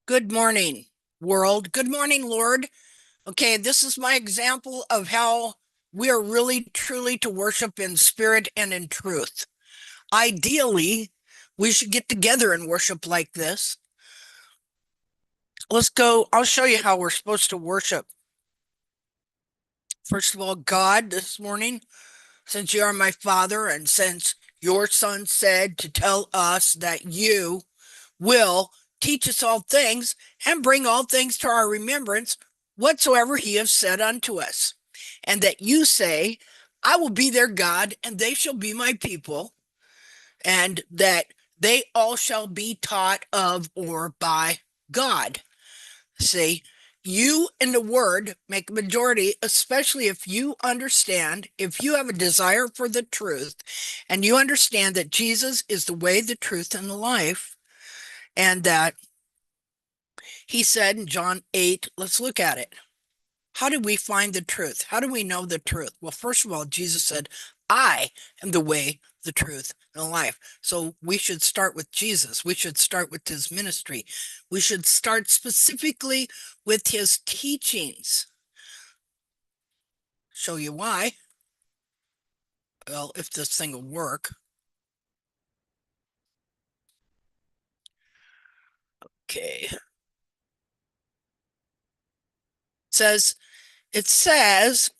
Good morning, world. Good morning, Lord. Okay, this is my example of how we are really truly to worship in spirit and in truth. Ideally, we should get together and worship like this. Let's go. I'll show you how we're supposed to worship. First of all, God, this morning, since you are my Father, and since your Son said to tell us that you will teach us all things and bring all things to our remembrance whatsoever he has said unto us. And that you say, I will be their God, and they shall be my people, and that they all shall be taught of or by God. See, you and the word make a majority, especially if you understand, if you have a desire for the truth, and you understand that Jesus is the way, the truth, and the life, and that he said in John 8, let's look at it. How do we find the truth? How do we know the truth? Well, first of all, Jesus said, I am the way, the truth, and the life. So we should start with Jesus. We should start with his ministry. We should start specifically with his teachings. Show you why. Well, if this thing will work. Okay. Says, it says,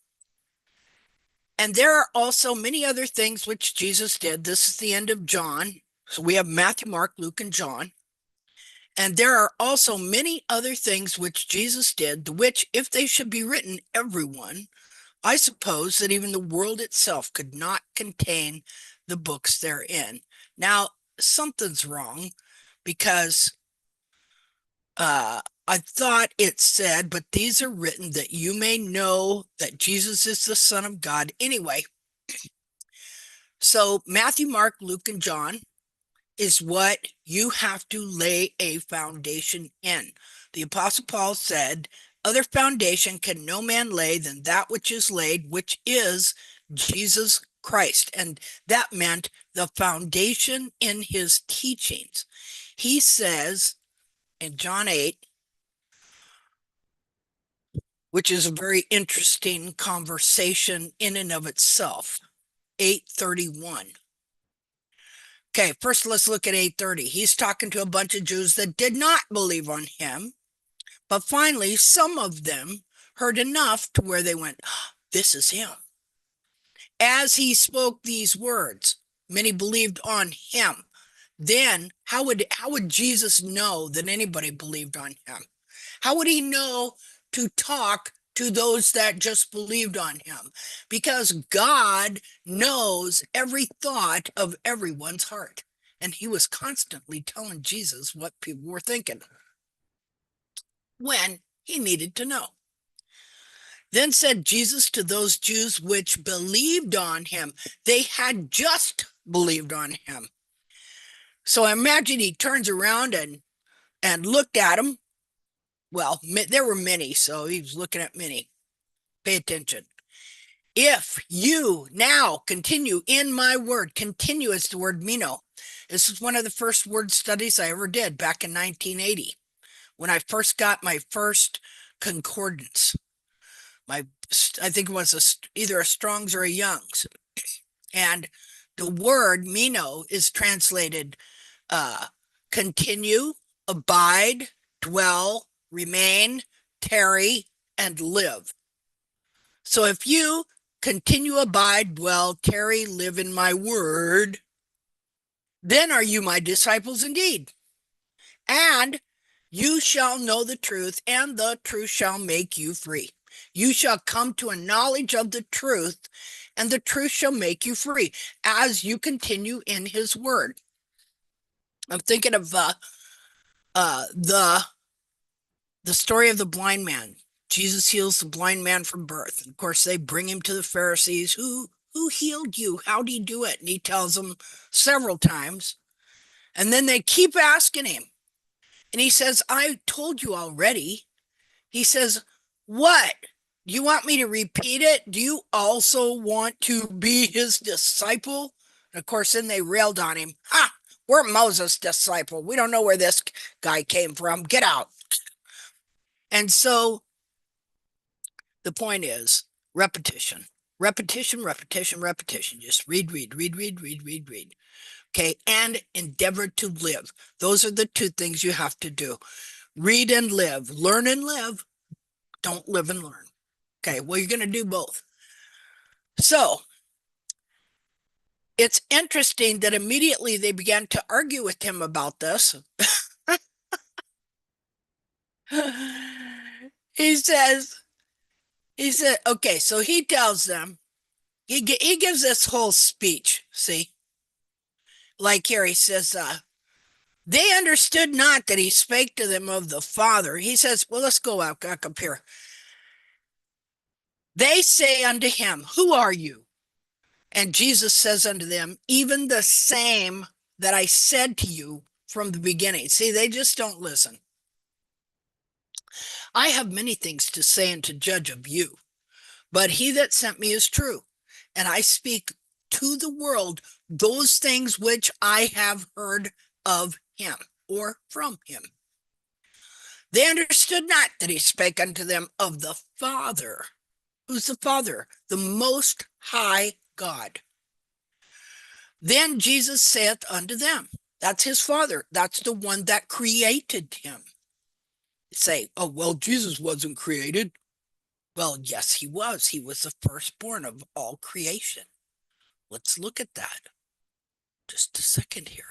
and there are also many other things which Jesus did. This is the end of John. So we have Matthew, Mark, Luke, and John. And there are also many other things which Jesus did, the which, if they should be written, everyone, I suppose that even the world itself could not contain the books therein. Now, something's wrong because I thought it said, but these are written that you may know that Jesus is the Son of God. Anyway, so Matthew, Mark, Luke, and John is what you have to lay a foundation in. The Apostle Paul said, other foundation can no man lay than that which is laid, which is Jesus Christ. And that meant the foundation in his teachings. He says in John 8, which is a very interesting conversation in and of itself, 8:31. Okay, first let's look at 8:30. He's talking to a bunch of Jews that did not believe on him, but finally some of them heard enough to where they went, oh, this is him. As he spoke these words, many believed on him. Then how would Jesus know that anybody believed on him? How would he know to talk to those that just believed on him? Because God knows every thought of everyone's heart. And he was constantly telling Jesus what people were thinking when he needed to know. Then said Jesus to those Jews which believed on him, they had just believed on him. So I imagine he turns around and looked at them. Well, there were many, so he was looking at many. Pay attention. If you now continue in my word, continue is the word meno. This is one of the first word studies I ever did back in 1980 when I first got my first concordance. I think it was either a Strong's or a Young's. And the word meno is translated continue, abide, dwell, remain, tarry, and live. So if you continue, abide, dwell, tarry, live in my word, then are you my disciples indeed. And you shall know the truth, and the truth shall make you free. You shall come to a knowledge of the truth, and the truth shall make you free as you continue in his word. I'm thinking of the story of the blind man. Jesus heals the blind man from birth. Of course, they bring him to the Pharisees. Who healed you? How did he do it? And he tells them several times. And then they keep asking him. And he says, I told you already. He says, what? Do you want me to repeat it? Do you also want to be his disciple? And of course, then they railed on him. Ha! We're Moses' disciple. We don't know where this guy came from. Get out. And so the point is repetition, repetition, repetition, repetition. Just read, read, read, read, read, read, read. Okay. And endeavor to live. Those are the two things you have to do. Read and live, learn and live. Don't live and learn. Okay. Well, you're going to do both. So it's interesting that immediately they began to argue with him about this. he says, he said, okay, so he tells them, he gives this whole speech. See, like here, he says, they understood not that he spake to them of the Father. He says, well, let's go out, up here. They say unto him, who are you? And Jesus says unto them, even the same that I said to you from the beginning. See, they just don't listen. I have many things to say and to judge of you, but he that sent me is true. And I speak to the world those things which I have heard of him or from him. They understood not that he spake unto them of the Father. Who's the Father? The Most High God. Then Jesus saith unto them, that's his Father. That's the one that created him. Say, oh, well, Jesus wasn't created. Well, yes, he was. He was the firstborn of all creation. Let's look at that. Just a second here.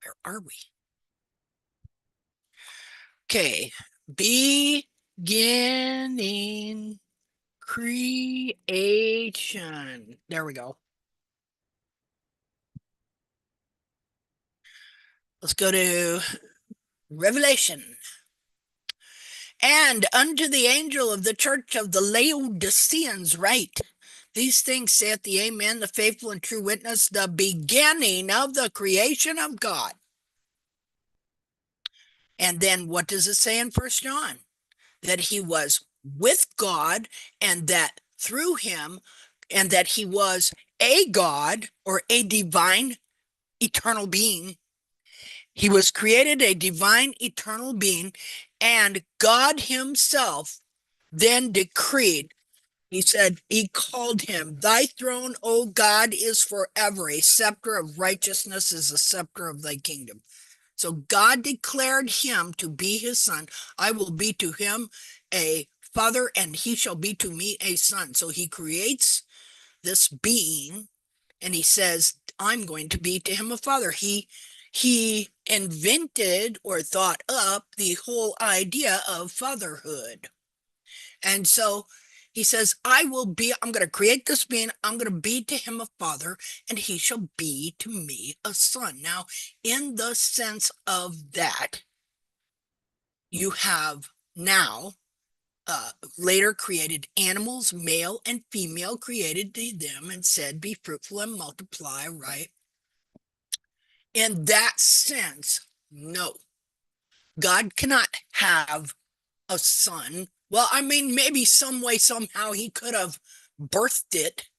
Where are we? Okay. Beginning creation. There we go. Let's go to Revelation. And unto the angel of the church of the Laodiceans write, these things saith the Amen, the faithful and true witness, the beginning of the creation of God. And then what does it say in First John? That he was with God and that through him, and that he was a God or a divine eternal being. He was created a divine eternal being, and God himself then decreed, he said, he called him, thy throne, O God, is forever. A scepter of righteousness is a scepter of thy kingdom. So God declared him to be his son. I will be to him a father, and he shall be to me a son. So he creates this being, and he says, I'm going to be to him a father. He invented or thought up the whole idea of fatherhood. And so he says, I'm going to create this being, I'm going to be to him a father, and he shall be to me a son. Now, in the sense of that, you have now later created animals, male and female, created to them and said, be fruitful and multiply, right? In that sense, no. God cannot have a son. Well, I mean, maybe some way, somehow he could have birthed it,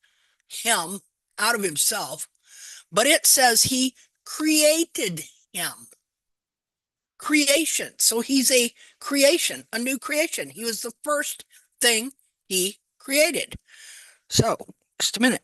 him, out of himself, but it says he created him. Creation. So he's a creation, a new creation. He was the first thing he created. So, just a minute.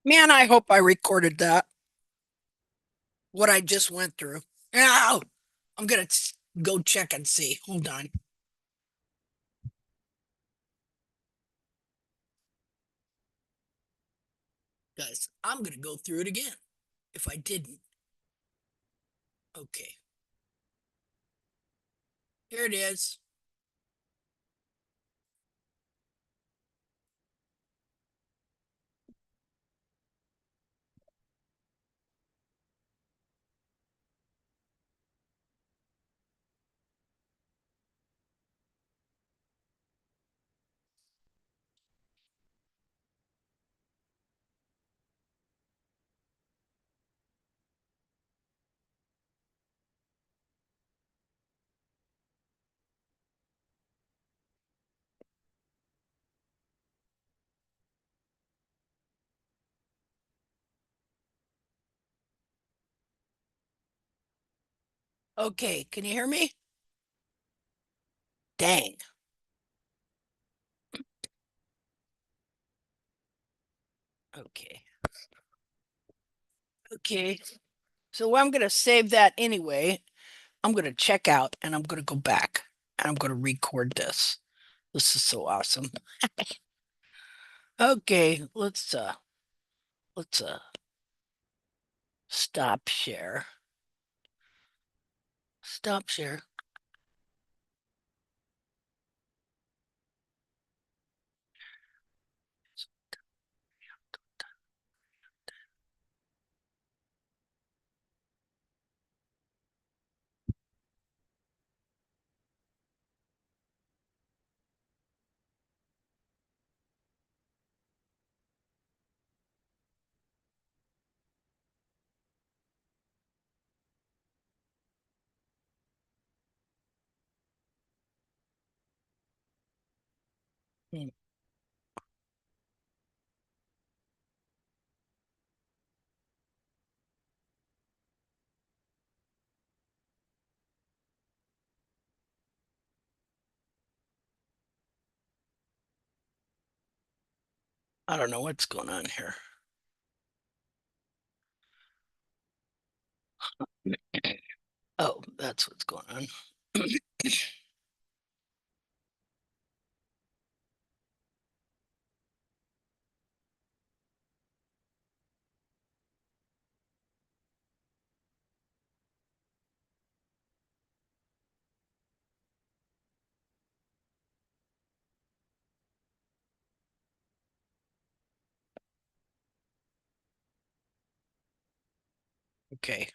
Man, I hope I recorded that. What I just went through. Ow! I'm gonna go check and see. Hold on. Guys, I'm gonna go through it again. If I didn't. Okay. Here it is. Okay, can you hear me? Dang. Okay. Okay. So I'm gonna save that anyway. I'm gonna check out and I'm gonna go back and I'm gonna record this. This is so awesome. Okay, let's stop share. Stop share. Hmm, I don't know what's going on here. Oh, that's what's going on. Okay.